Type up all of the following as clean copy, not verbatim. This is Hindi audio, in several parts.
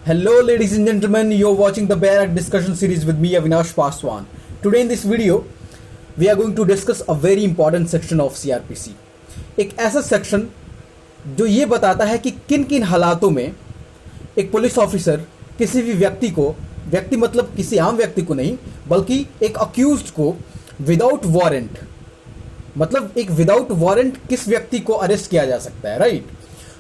Hello, ladies and gentlemen. You're watching the Bear Act discussion series with me, Avinash Paswan. Today in this video, we are going to discuss a very important section of CRPC. एक ऐसा सेक्शन जो ये बताता है कि किन किन हालातों में एक पुलिस ऑफिसर किसी भी व्यक्ति को, व्यक्ति मतलब किसी आम व्यक्ति को नहीं, बल्कि एक अक्यूज्ड को विदाउट वारंट, मतलब एक विदाउट वारंट किस व्यक्ति को अरेस्ट किया जा सकता है, right?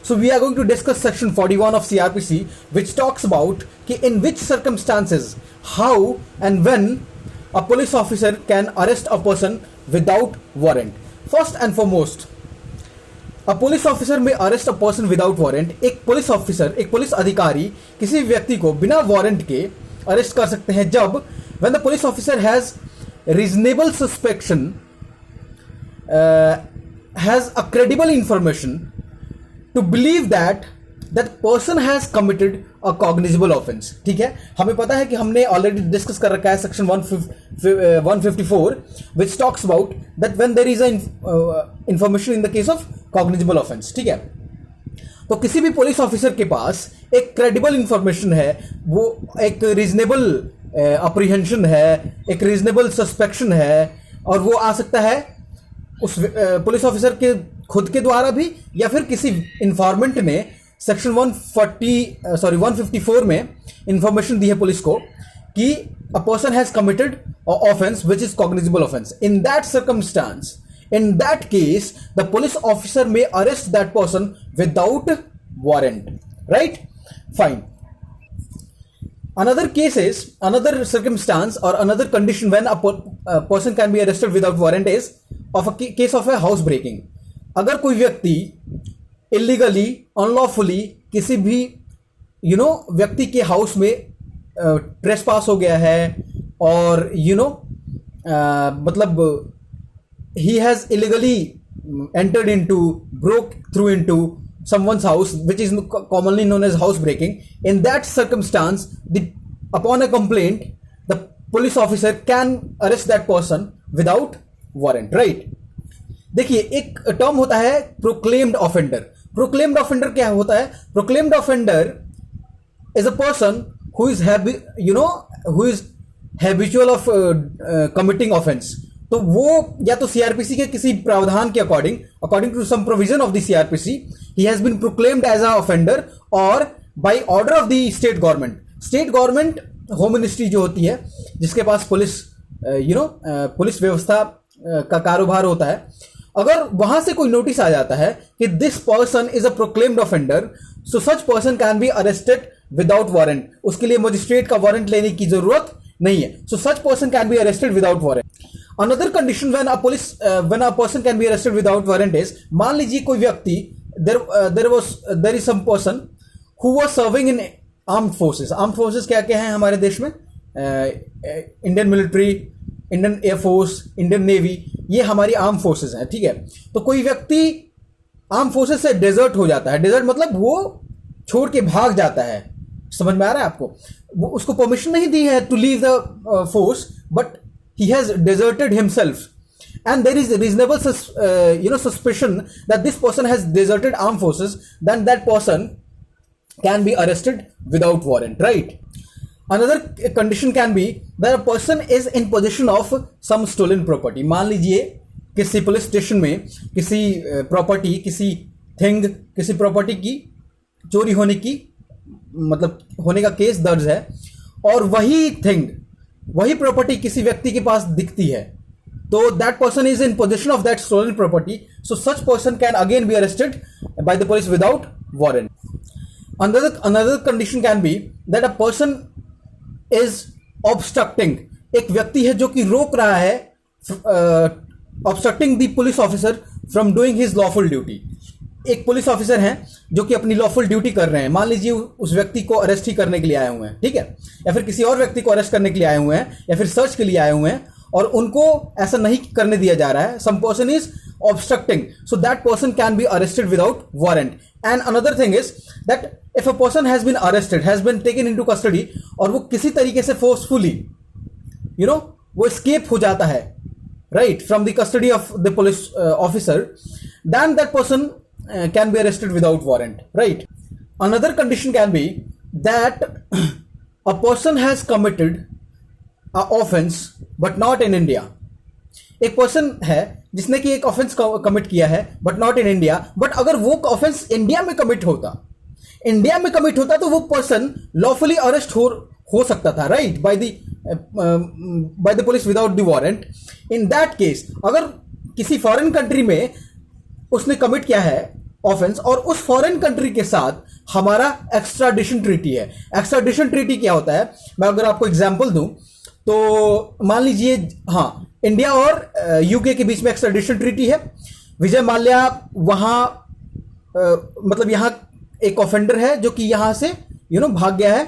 So we are going to discuss section 41 of CRPC, which talks about in which circumstances, how and when a police officer can arrest a person without warrant. First and foremost, a police officer may arrest a person without warrant. एक पुलिस ऑफिसर, एक पुलिस अधिकारी किसी व्यक्ति को बिना वारंट के अरेस्ट कर सकते हैं जब when the police officer has reasonable suspicion, has a credible information to believe that that person has committed a cognizable offense. ठीक है, हमें पता है कि हमने ऑलरेडी डिस्कस कर रखा है section 154 which talks about that when there is a information in the case of cognizable offense. ठीक है, तो किसी भी पुलिस ऑफिसर के पास एक क्रेडिबल इंफॉर्मेशन है, वो एक रीजनेबल अप्रीहेंशन है, एक रीजनेबल सस्पेक्शन है, और वो आ सकता है उस पुलिस ऑफिसर के खुद के द्वारा भी या फिर किसी इंफॉर्मेंट ने सेक्शन 154 में इंफॉर्मेशन दी है पुलिस को कि अ person has committed offence which is cognizable offence. In that circumstance, in that case, the police officer may arrest that person without warrant, right? Fine. Another case is, another circumstance or another condition when a person can be arrested without warrant is of a case of a house breaking. अगर कोई व्यक्ति illegally, unlawfully किसी भी व्यक्ति के हाउस में trespass हो गया है और मतलब he has illegally entered into, broke through into someone's house, which is commonly known as house breaking. In that circumstance, upon a complaint, the police officer can arrest that person without warrant, right? देखिए, एक टर्म होता है proclaimed offender. Proclaimed offender क्या होता है? Proclaimed offender is a person who is who is habitual of committing offense. तो वो या तो सीआरपीसी के किसी प्रावधान के according to some provision of the CrPC he has been proclaimed as a offender और by order of the state government home ministry जो होती है जिसके पास पुलिस पुलिस व्यवस्था का कारोबार होता है, अगर वहां से कोई नोटिस आ जाता है कि this person is a proclaimed offender, so such person can be arrested without warrant. उसके लिए मजिस्ट्रेट का वारंट लेने की जरूरत नहीं है. So such person can be arrested without warrant. Another condition when a person can be arrested without warrant is, मान लीजिए कोई व्यक्ति there is some person who was serving in armed forces. Armed forces क्या क्या हैं हमारे देश में? Indian military, Indian air force, Indian navy, ये हमारी आर्म फोर्सेस हैं. ठीक है, तो कोई व्यक्ति आर्म फोर्सेस से डेजर्ट हो जाता है. डेजर्ट मतलब वो छोड़ के भाग जाता है. समझ में आ रहा है आपको? वो उसको परमिशन नहीं दी है to leave the force, but he has deserted himself, and there is a reasonable suspicion that this person has deserted armed forces, then that person can be arrested without warrant, right? Another condition can be that a person is in possession of some stolen property. मान लीजिए किसी पुलिस स्टेशन में किसी प्रॉपर्टी, किसी थिंग, किसी प्रॉपर्टी की चोरी होने की मतलब होने का केस दर्ज है और वही थिंग, वही प्रॉपर्टी किसी व्यक्ति के पास दिखती है, तो that person is in position of that stolen property, so such person can again be arrested by the police without warrant. Another condition can be that a person is obstructing. एक व्यक्ति है जो कि रोक रहा है, obstructing the police officer from doing his lawful duty. एक पुलिस ऑफिसर हैं जो कि अपनी लॉफुल ड्यूटी कर रहे हैं. मान लीजिए उस व्यक्ति को अरेस्ट ही करने के लिए आए हुए हैं, ठीक है, या फिर किसी और व्यक्ति को अरेस्ट करने के लिए आए हुए हैं, या फिर सर्च के लिए आए हुए हैं और उनको ऐसा नहीं करने दिया जा रहा है. Some person is obstructing, so that person can be arrested without warrant. And another thing is that if a person has been arrested, has been taken into custody, और वो किसी तरीके से फोर्सफुली वो एस्केप हो जाता है, right, from the custody of the police officer, then that person can be arrested without warrant, right? Another condition can be that a person has committed a offense but not in India. एक पर्सन है जिसने कि एक ऑफेंस कमिट किया है but not in India, but अगर वो ऑफेंस इंडिया में कमिट होता तो वो पर्सन लॉफुली अरेस्ट हो सकता था, right, bye the police without the warrant. In that case अगर किसी फॉरेन कंट्री में उसने कमिट किया है ऑफेंस और उस फॉरेन कंट्री के साथ हमारा एक्स्ट्राडिशन ट्रीटी है. एक्स्ट्राडिशन ट्रीटी क्या होता है, मैं अगर आपको एग्जांपल दूं तो मान लीजिए, हाँ, इंडिया और यूके के बीच में एक्स्ट्राडिशन ट्रीटी है. विजय माल्या वहां मतलब यहां एक ऑफेंडर है जो कि यहां से भाग गया है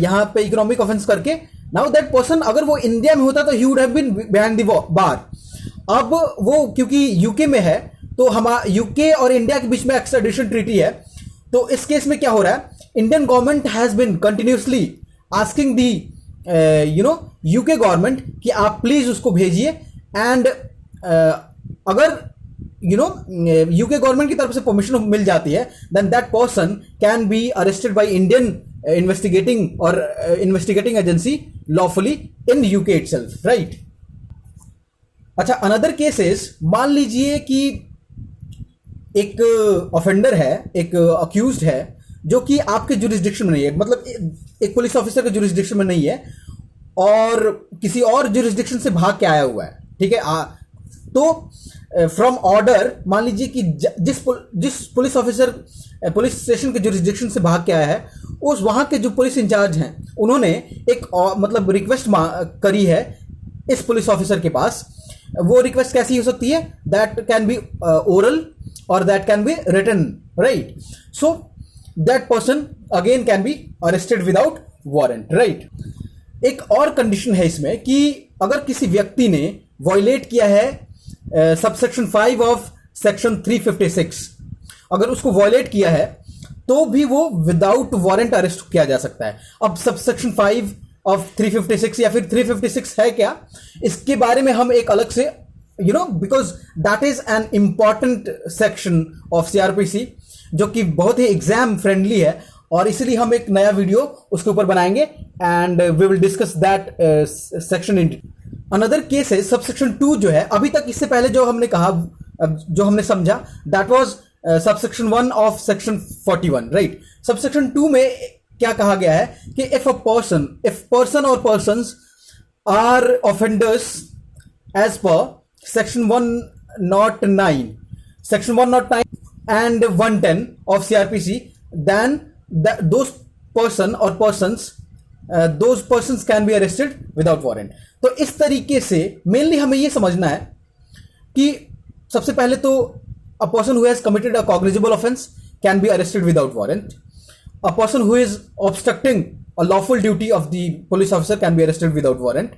यहां पे इकोनॉमिक ऑफेंस करके. नाउ दैट पर्सन अगर वो इंडिया में होता तो he would have been behind the bar. अब वो क्योंकि यूके में है तो हमारा यूके और इंडिया के बीच में एक्स्ट्राडिशन ट्रीटी है. तो इस केस में क्या हो रहा है, Indian government has been continuously asking the UK government कि आप प्लीज उसको भेजिए. एंड अगर यूके गवर्नमेंट की तरफ से परमिशन मिल जाती है then that person can be arrested by Indian investigating agency lawfully in UK itself, right. अच्छा, अनदर केस इज, मान लीजिए कि एक ऑफेंडर है, एक अक्यूज्ड है जो कि आपके जुरिस्डिक्शन में नहीं है, मतलब एक पुलिस ऑफिसर के जुरिस्डिक्शन में नहीं है और किसी और जुरिस्डिक्शन से भाग के आया हुआ है, ठीक है. तो फ्रॉम ऑर्डर मान लीजिए कि जिस पुलिस ऑफिसर पुलिस स्टेशन के जुरिस्डिक्शन से भाग के आया है उस वहां के जो पुलिस इंचार्ज हैं उन्होंने एक मतलब रिक्वेस्ट करी है इस पुलिस ऑफिसर के पास. वो रिक्वेस्ट कैसी हो सकती है, दैट कैन बी ओरल और that can be written, right. So that person again can be arrested without warrant, right. एक और कंडीशन है इसमें कि अगर किसी व्यक्ति ने वायलेट किया है सबसेक्शन 5 ऑफ सेक्शन 356, अगर उसको वायलेट किया है तो भी वो विदाउट वारंट अरेस्ट किया जा सकता है. अब सबसेक्शन 5 ऑफ 356 या फिर 356 है क्या, इसके बारे में हम एक अलग से because that is an important section of CrPC जो कि बहुत ही एग्जाम फ्रेंडली है और इसलिए हम एक नया वीडियो उसके ऊपर बनाएंगे and we will discuss that section in. Another case है सबसेक्शन 2 जो है, अभी तक इससे पहले जो हमने कहा, जो हमने समझा, that was subsection 1 of section 41, राइट. सबसेक्शन 2 में क्या कहा गया है कि इफ पर्सन और persons are offenders as per section 109 and 110 of CRPC, then those persons can be arrested without warrant. तो इस तरीके से मेनली हमें ये समझना है कि सबसे पहले तो a person who has committed a cognizable offense can be arrested without warrant. A person who is obstructing a lawful duty of the police officer can be arrested without warrant.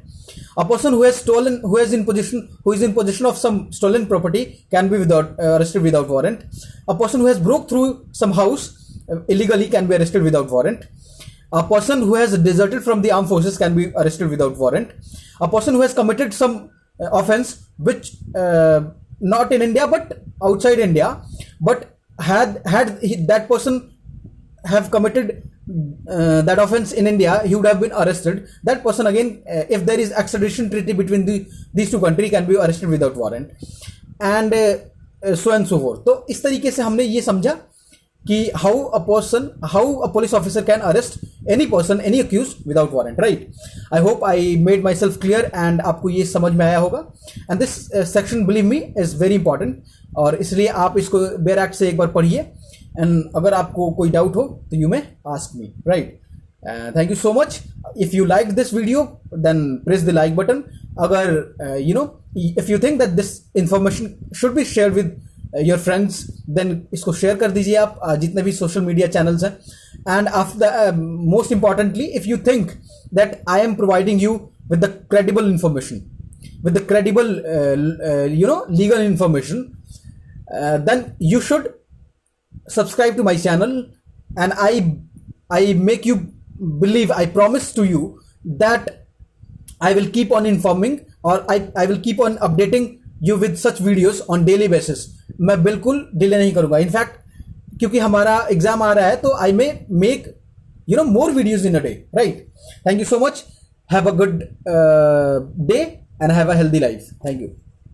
A person who is in possession of some stolen property can be arrested without warrant. A person who has broke through some house illegally can be arrested without warrant. A person who has deserted from the armed forces can be arrested without warrant. A person who has committed some offense which not in India but outside India, but had that person have committed that offense in India, he would have been arrested. That person again, if there is extradition treaty between these two countries, can be arrested without warrant, and so and so forth. तो इस तरीके से हमने ये समझा कि how a police officer can arrest any person, any accused without warrant, right? I hope I made myself clear and आपको ये समझ में आया होगा. And this section, believe me, is very important. और इसलिए आप इसको बेयर एक्ट से एक बार पढ़िए. एंड अगर आपको कोई डाउट हो तो you may ask me, right. Thank you so much. If you like this video then press the like button. अगर if you think that this information should be share with your friends then इसको शेयर कर दीजिए आप जितने भी सोशल मीडिया चैनल्स हैं. And after most importantly, if you think that I am providing you with the credible information, with the credible legal information, then you should subscribe to my channel, and I make you believe, I promise to you that I will keep on informing, or I will keep on updating you with such videos on daily basis. मैं बिल्कुल डिले नहीं करूंगा. इनफैक्ट क्योंकि हमारा एग्जाम आ रहा है तो I may make more videos in a day, right? Thank you so much. Have a good day and have a healthy life. Thank you.